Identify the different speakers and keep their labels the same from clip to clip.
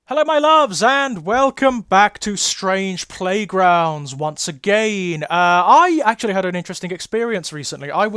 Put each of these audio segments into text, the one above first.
Speaker 1: Hello, my loves, and welcome back to Strange Playgrounds once again. I actually had an interesting experience recently. I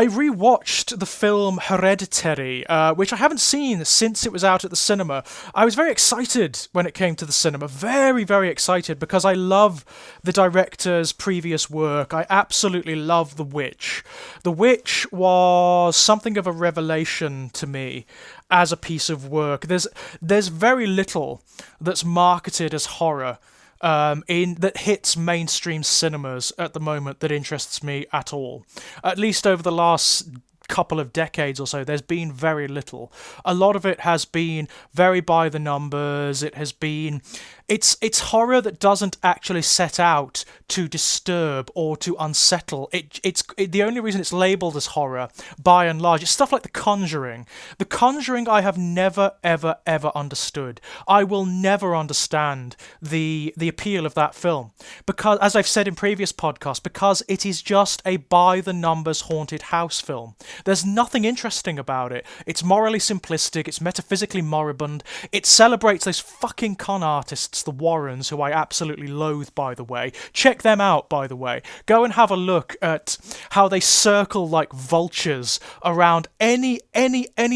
Speaker 1: rewatched the film Hereditary, which I haven't seen since it was out at the cinema. I was very excited when it came to the cinema, very, very excited because I love the director's previous work. I absolutely love The Witch. The Witch was something of a revelation to me as a piece of work. There's very little that's marketed as horror in that hits mainstream cinemas at the moment that interests me at all. At least over the last couple of decades or so, there's been very little. A lot of it has been very by the numbers. It's horror that doesn't actually set out to disturb or to unsettle. The only reason it's labelled as horror, by and large, it's stuff like The Conjuring. The Conjuring I have never, ever, ever understood. I will never understand the appeal of that film because, as I've said in previous podcasts, because it is just a by the numbers haunted house film. There's nothing interesting about it. It's morally simplistic. It's metaphysically moribund. It celebrates those fucking con artists, the Warrens, who I absolutely loathe, by the way. Check them out, by the way. Go and have a look at how they circle like vultures around any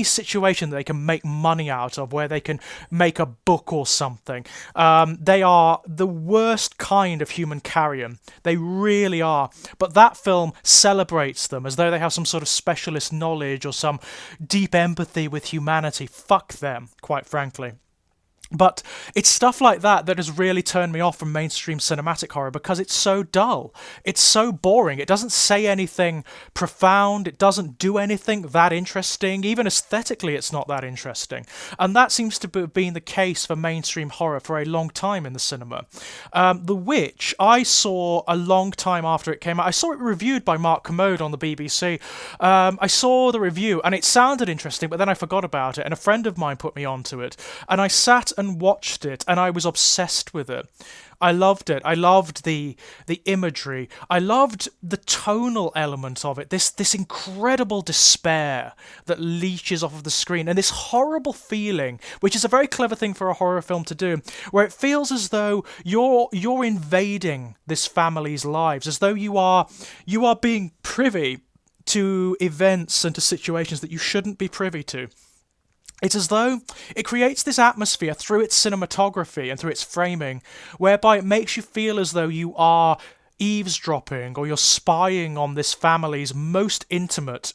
Speaker 1: situation they can make money out of, where they can make a book or something. They are the worst kind of human carrion. They really are. But that film celebrates them as though they have some sort of specialist knowledge or some deep empathy with humanity. Fuck them, quite frankly. But it's stuff like that that has really turned me off from mainstream cinematic horror because it's so dull. It's so boring. It doesn't say anything profound. It doesn't do anything that interesting. Even aesthetically, it's not that interesting. And that seems to have been the case for mainstream horror for a long time in the cinema. The Witch, I saw a long time after it came out. I saw it reviewed by Mark Commode on the BBC. I saw the review and it sounded interesting, but then I forgot about it. And a friend of mine put me onto it. And I sat and watched it, and I was obsessed with it. I loved it. I loved the imagery. I loved the tonal element of it. This incredible despair that leeches off of the screen, and this horrible feeling, which is a very clever thing for a horror film to do, where it feels as though you're invading this family's lives, as though you are being privy to events and to situations that you shouldn't be privy to. It's as though it creates this atmosphere through its cinematography and through its framing, whereby it makes you feel as though you are eavesdropping or you're spying on this family's most intimate,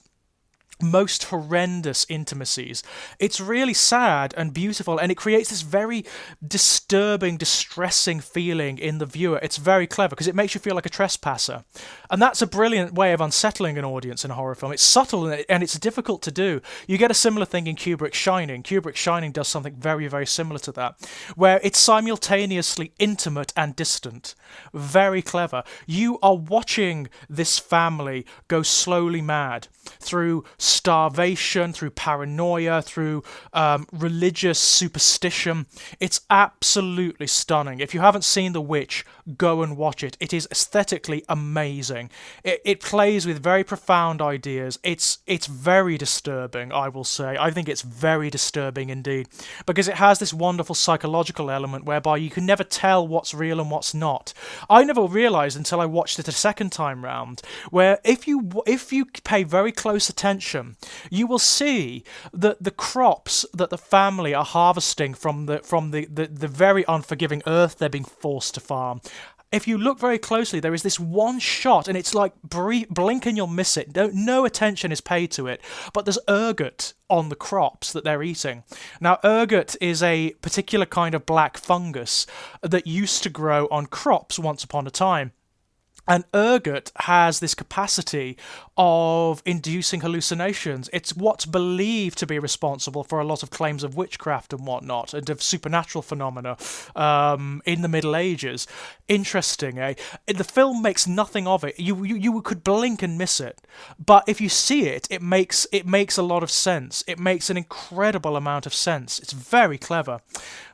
Speaker 1: most horrendous intimacies. It's really sad and beautiful, and it creates this very disturbing, distressing feeling in the viewer. It's very clever because it makes you feel like a trespasser, and that's a brilliant way of unsettling an audience in a horror film. It's subtle and it's difficult to do. You get a similar thing in Kubrick's Shining. Kubrick's Shining does something very, very similar to that, where it's simultaneously intimate and distant. Very clever. You are watching this family go slowly mad through starvation, through paranoia, through religious superstition. It's absolutely stunning. If you haven't seen The Witch, go and watch it. It is aesthetically amazing. It plays with very profound ideas. It's very disturbing, I will say. I think it's very disturbing indeed, because it has this wonderful psychological element whereby you can never tell what's real and what's not. I never realised until I watched it a second time round, where if you pay very close attention, you will see that the crops that the family are harvesting from the very unforgiving earth they're being forced to farm. If you look very closely, there is this one shot, and it's like blink and you'll miss it. No attention is paid to it, but there's ergot on the crops that they're eating. Now, ergot is a particular kind of black fungus that used to grow on crops once upon a time. And ergot has this capacity of inducing hallucinations. It's what's believed to be responsible for a lot of claims of witchcraft and whatnot, and of supernatural phenomena in the Middle Ages. Interesting, eh? The film makes nothing of it. You could blink and miss it, but if you see it, it makes a lot of sense. It makes an incredible amount of sense. It's very clever.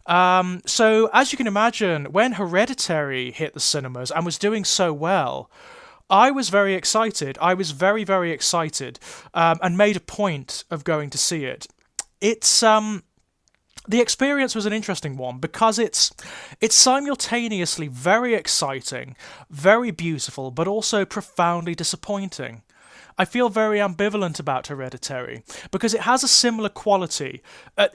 Speaker 1: So, as you can imagine, when Hereditary hit the cinemas and was doing so well, I was very excited. I was very, very excited, and made a point of going to see it. It's The experience was an interesting one because it's simultaneously very exciting, very beautiful, but also profoundly disappointing. I feel very ambivalent about Hereditary because it has a similar quality.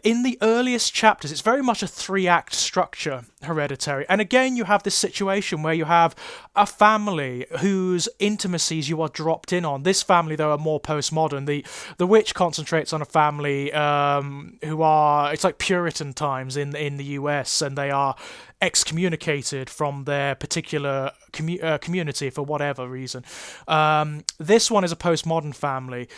Speaker 1: In the earliest chapters, it's very much a three-act structure, Hereditary. And again, you have this situation where you have a family whose intimacies you are dropped in on. This family, though, are more postmodern. The Witch concentrates on a family who are, it's like Puritan times in the US, and they are excommunicated from their particular community for whatever reason. This one is a postmodern family.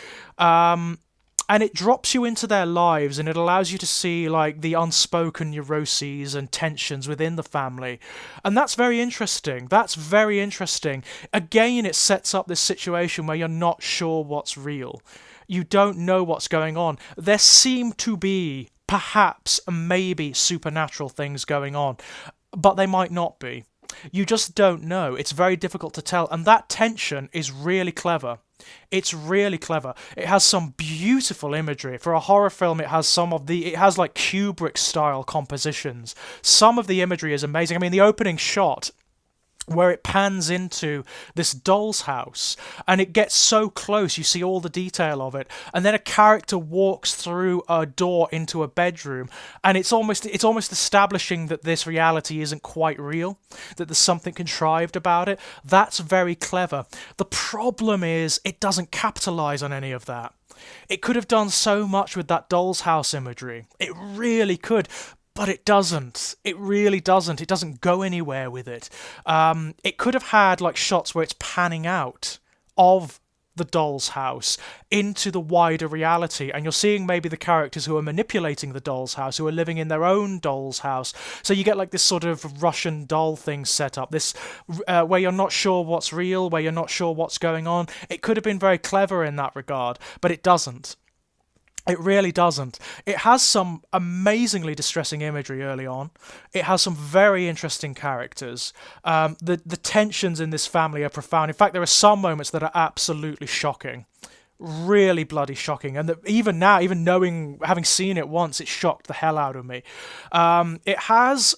Speaker 1: And it drops you into their lives, and it allows you to see like the unspoken neuroses and tensions within the family, and that's very interesting. That's very interesting. Again, it sets up this situation where you're not sure what's real. You don't know what's going on. There seem to be perhaps maybe supernatural things going on, but they might not be. You just don't know. It's very difficult to tell, and that tension is really clever. It's really clever. It has some beautiful imagery. For a horror film, it has like Kubrick style compositions. Some of the imagery is amazing. I mean, the opening shot where it pans into this doll's house and it gets so close, you see all the detail of it, and then a character walks through a door into a bedroom, and it's almost establishing that this reality isn't quite real, that there's something contrived about it. That's very clever. The problem is it doesn't capitalize on any of that. It could have done so much with that doll's house imagery. It really could. But it doesn't. It really doesn't. It doesn't go anywhere with it. It could have had like shots where it's panning out of the doll's house into the wider reality, and you're seeing maybe the characters who are manipulating the doll's house, who are living in their own doll's house. So you get like this sort of Russian doll thing set up, this where you're not sure what's real, where you're not sure what's going on. It could have been very clever in that regard, but it doesn't. It really doesn't. It has some amazingly distressing imagery early on. It has some very interesting characters. The tensions in this family are profound. In fact, there are some moments that are absolutely shocking. Really bloody shocking. And even now, even knowing, having seen it once, it shocked the hell out of me. It has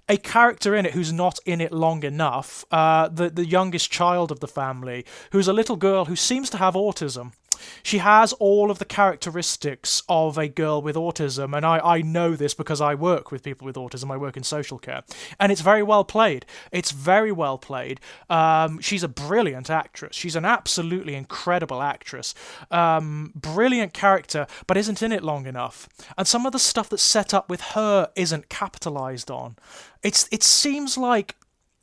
Speaker 1: a character in it who's not in it long enough, the youngest child of the family, who's a little girl who seems to have autism. She has all of the characteristics of a girl with autism, and I know this because I work with people with autism. I work in social care, and it's very well played. It's very well played. She's a brilliant actress. She's an absolutely incredible actress. Brilliant character, but isn't in it long enough. And some of the stuff that's set up with her isn't capitalized on. It seems like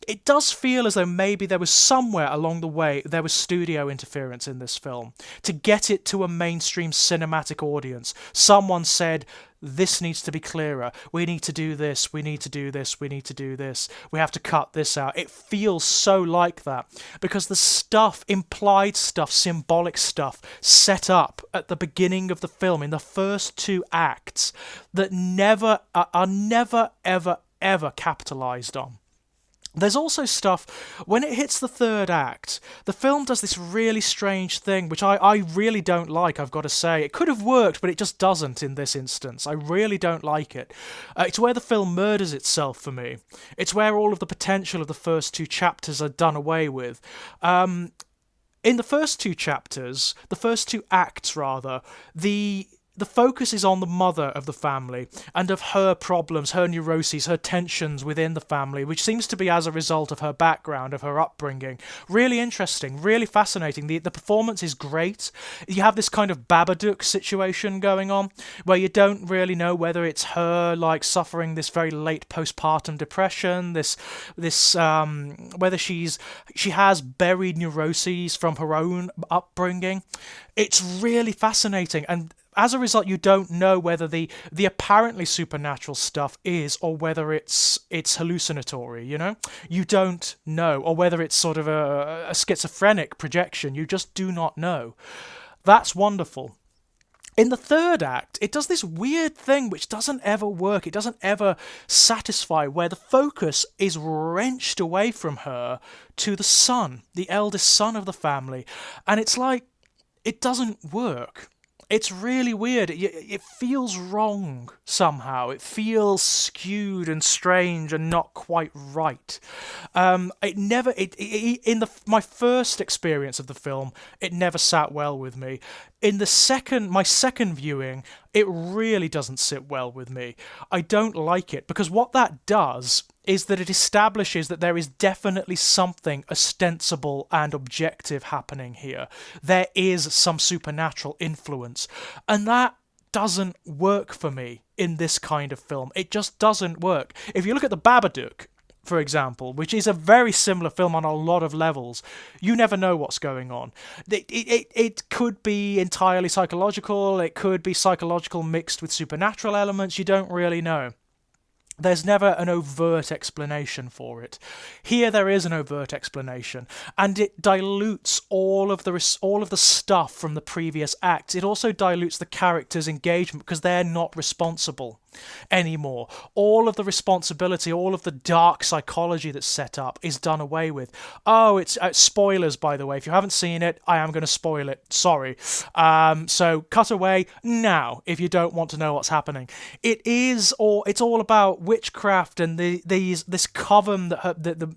Speaker 1: it does feel as though maybe there was somewhere along the way there was studio interference in this film to get it to a mainstream cinematic audience. Someone said, this needs to be clearer. We need to do this. We need to do this. We need to do this. We have to cut this out. It feels so like that because the stuff, implied stuff, symbolic stuff, set up at the beginning of the film in the first two acts that are never, ever, ever capitalized on. There's also stuff, when it hits the third act, the film does this really strange thing, which I really don't like, I've got to say. It could have worked, but it just doesn't in this instance. I really don't like it. It's where the film murders itself for me. It's where all of the potential of the first two chapters are done away with. In the first two chapters, the first two acts rather, the focus is on the mother of the family and of her problems, her neuroses, her tensions within the family, which seems to be as a result of her background, of her upbringing. Really interesting, really fascinating. The performance is great. You have this kind of Babadook situation going on where you don't really know whether it's her like suffering this very late postpartum depression, whether she has buried neuroses from her own upbringing. It's really fascinating, and as a result, you don't know whether the apparently supernatural stuff is or whether it's hallucinatory, you know? You don't know. Or whether it's sort of a schizophrenic projection. You just do not know. That's wonderful. In the third act, it does this weird thing which doesn't ever work. It doesn't ever satisfy, where the focus is wrenched away from her to the son, the eldest son of the family. And it's like, it doesn't work. It's really weird. It feels wrong somehow. It feels skewed and strange and not quite right. It never. In my first experience of the film, it never sat well with me. In my second viewing, it really doesn't sit well with me. I don't like it because what that does is that it establishes that there is definitely something ostensible and objective happening here. There is some supernatural influence, and that doesn't work for me in this kind of film. It just doesn't work. If you look at The Babadook, for example, which is a very similar film on a lot of levels, you never know what's going on. It could be entirely psychological, it could be psychological mixed with supernatural elements, you don't really know. There's never an overt explanation for it. Here there is an overt explanation, and it dilutes all of the stuff from the previous acts. It also dilutes the characters' engagement because they're not responsible anymore. All of the responsibility, all of the dark psychology that's set up is done away with. Oh, it's spoilers, by the way. If you haven't seen it, I am going to spoil it. Sorry. So cut away now if you don't want to know what's happening. It's all about witchcraft and this coven that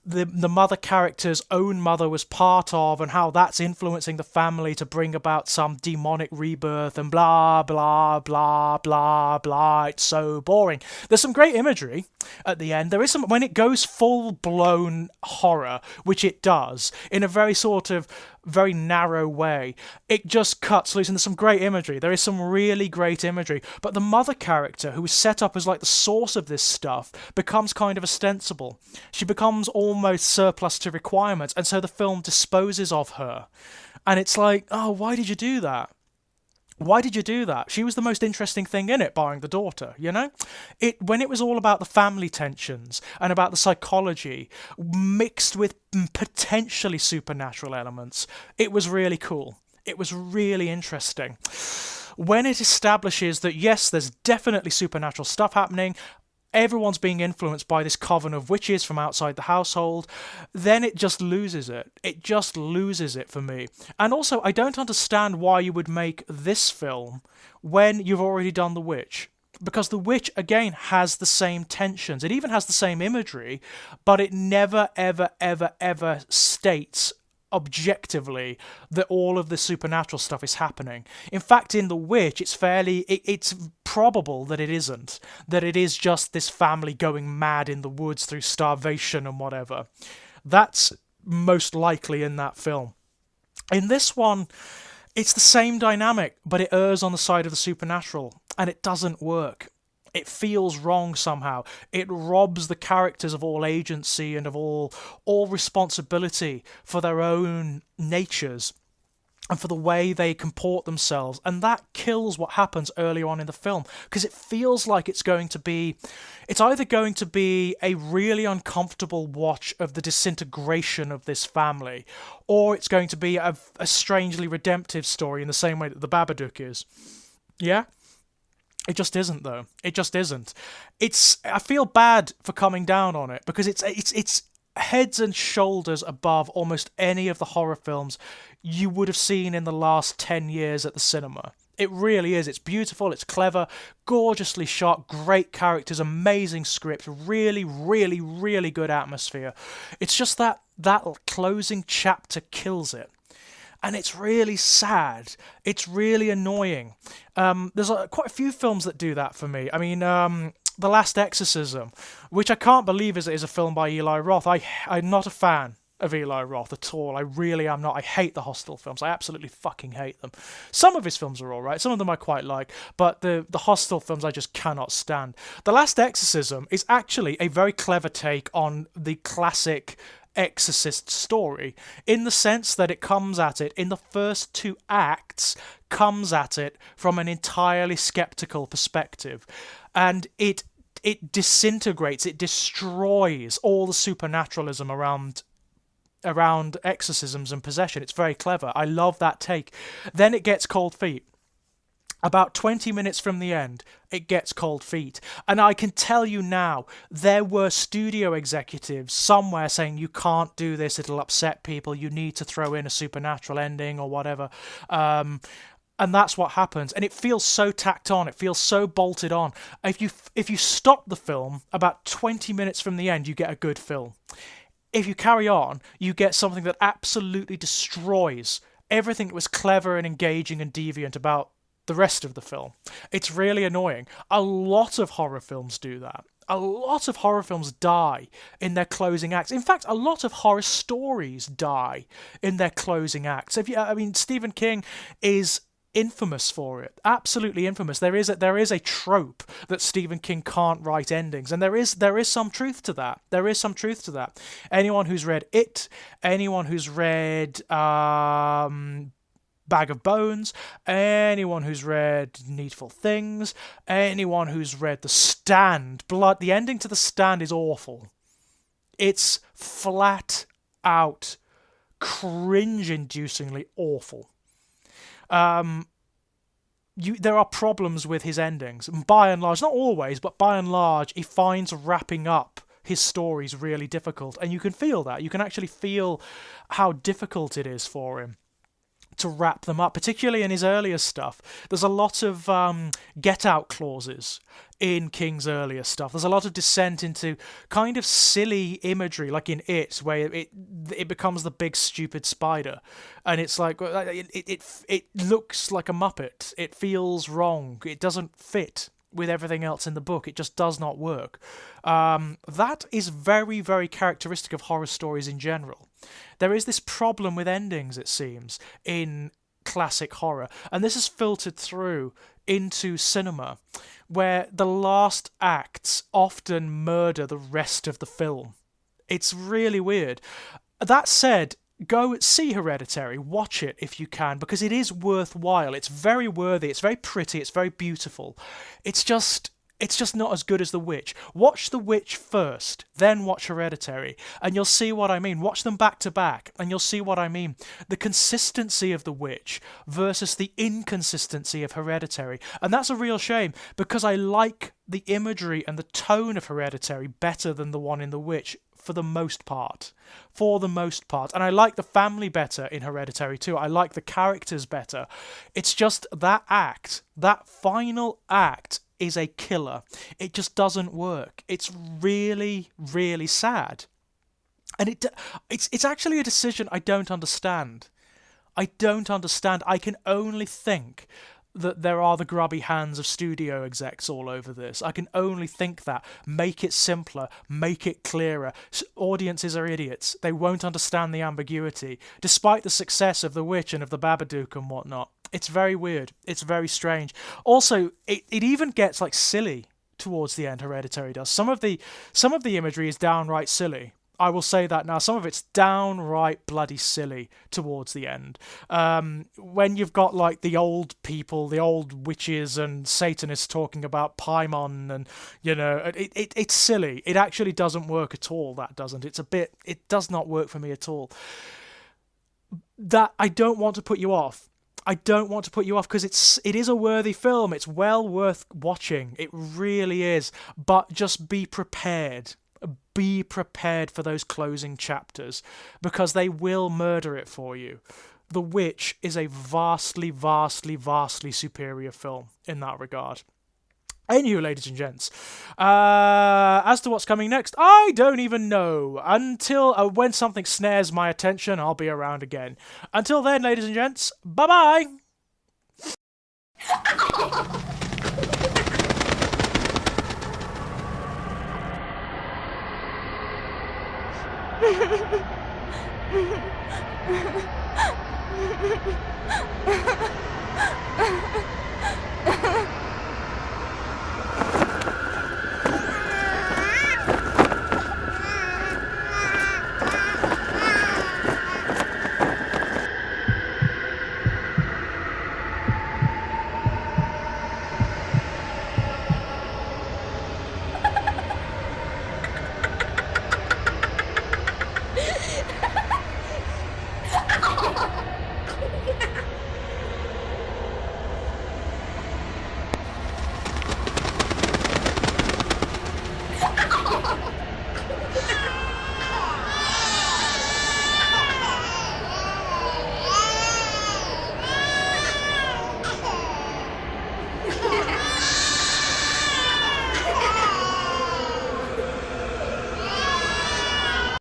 Speaker 1: the mother character's own mother was part of, and how that's influencing the family to bring about some demonic rebirth and blah blah blah blah blah. It's so boring. There's some great imagery at the end. There is some when it goes full blown horror, which it does in a very sort of very narrow way. It just cuts loose, and there's some great imagery. There is some really great imagery, but the mother character, who is set up as like the source of this stuff, becomes kind of ostensible. She becomes almost surplus to requirements, and so the film disposes of her. And it's like, oh, why did you do that? Why did you do that? She was the most interesting thing in it, barring the daughter, you know? When it was all about the family tensions and about the psychology mixed with potentially supernatural elements, it was really cool. It was really interesting. When it establishes that, yes, there's definitely supernatural stuff happening, everyone's being influenced by this coven of witches from outside the household, then it just loses it. It just loses it for me. And also, I don't understand why you would make this film when you've already done The Witch. Because The Witch, again, has the same tensions. It even has the same imagery, but it never, ever, ever, ever states objectively that all of the supernatural stuff is happening. In fact, in The Witch, it's probable that it isn't. That it is just this family going mad in the woods through starvation and whatever. That's most likely in that film. In this one, it's the same dynamic, but it errs on the side of the supernatural, and it doesn't work. It feels wrong somehow. It robs the characters of all agency and of all responsibility for their own natures and for the way they comport themselves. And that kills what happens earlier on in the film, because it feels like it's either going to be a really uncomfortable watch of the disintegration of this family, or it's going to be a strangely redemptive story in the same way that The Babadook is. Yeah? It just isn't, though. It just isn't. I feel bad for coming down on it, because it's heads and shoulders above almost any of the horror films you would have seen in the last 10 years at the cinema. It really is. It's beautiful, it's clever, gorgeously shot, great characters, amazing script, really, really, really good atmosphere. It's just that closing chapter kills it. And it's really sad. It's really annoying. There's quite a few films that do that for me. I mean, The Last Exorcism, which I can't believe is a film by Eli Roth. I'm not a fan of Eli Roth at all. I really am not. I hate the Hostel films. I absolutely fucking hate them. Some of his films are all right. Some of them I quite like. But the Hostel films I just cannot stand. The Last Exorcism is actually a very clever take on the classic Exorcist story, in the sense that it comes at it in the first two acts, comes at it from an entirely skeptical perspective, and it disintegrates, it destroys all the supernaturalism around exorcisms and possession. It's very clever. I love that take. Then it gets cold feet. About 20 minutes from the end, it gets cold feet. And I can tell you now, there were studio executives somewhere saying, you can't do this, it'll upset people, you need to throw in a supernatural ending or whatever. And that's what happens, and it feels so tacked on, it feels so bolted on. If you stop the film about 20 minutes from the end, you get a good film. If you carry on, you get something that absolutely destroys everything that was clever and engaging and deviant about the rest of the film. It's really annoying. A lot of horror films do that. A lot of horror films die in their closing acts. In fact, a lot of horror stories die in their closing acts. I mean, Stephen King is infamous for it, absolutely infamous. There is a trope that Stephen King can't write endings, and there is some truth to that. There is some truth to that. Anyone who's read It, anyone who's read Bag of Bones, anyone who's read Needful Things, anyone who's read The Stand, the ending to The Stand is awful. It's flat out cringe-inducingly awful. There are problems with his endings. By and large, not always, but by and large, he finds wrapping up his stories really difficult. And you can feel that. You can actually feel how difficult it is for him to wrap them up, particularly in his earlier stuff. There's a lot of get-out clauses in King's earlier stuff. There's a lot of descent into kind of silly imagery, like in It, where it becomes the big stupid spider, and it's like it looks like a Muppet. It feels wrong. It doesn't fit with everything else in the book. It just does not work. That is very, very characteristic of horror stories in general. There is this problem with endings, it seems, in classic horror, and this is filtered through into cinema, where the last acts often murder the rest of the film. It's really weird. That said, go see Hereditary, watch it if you can, because it is worthwhile. It's very worthy, it's very pretty, it's very beautiful. It's just not as good as The Witch. Watch The Witch first, then watch Hereditary, and you'll see what I mean. Watch them back to back, and you'll see what I mean. The consistency of The Witch versus the inconsistency of Hereditary. And that's a real shame, because I like the imagery and the tone of Hereditary better than the one in The Witch, for the most part. And I like the family better in Hereditary too. I like the characters better. It's just that act, that final act, is a killer. It just doesn't work. It's really, really sad. And it's actually a decision I don't understand. I can only think that there are the grubby hands of studio execs all over this. I can only think that. Make it simpler. Make it clearer. Audiences are idiots. They won't understand the ambiguity, despite the success of The Witch and of The Babadook and whatnot. It's very weird. It's very strange. Also, it even gets like silly towards the end. Hereditary does. Some of the imagery is downright silly. I will say that now. Some of it's downright bloody silly towards the end. When you've got like the old people, the old witches and Satanists talking about Paimon, and it's silly. It actually doesn't work at all. That doesn't. It does not work for me at all. That I don't want to put you off. Because it is a worthy film. It's well worth watching. It really is. But just be prepared. Be prepared for those closing chapters, because they will murder it for you. The Witch is a vastly, vastly, vastly superior film in that regard. Anywho, ladies and gents, as to what's coming next, I don't even know. Until when something snares my attention, I'll be around again. Until then, ladies and gents, bye-bye!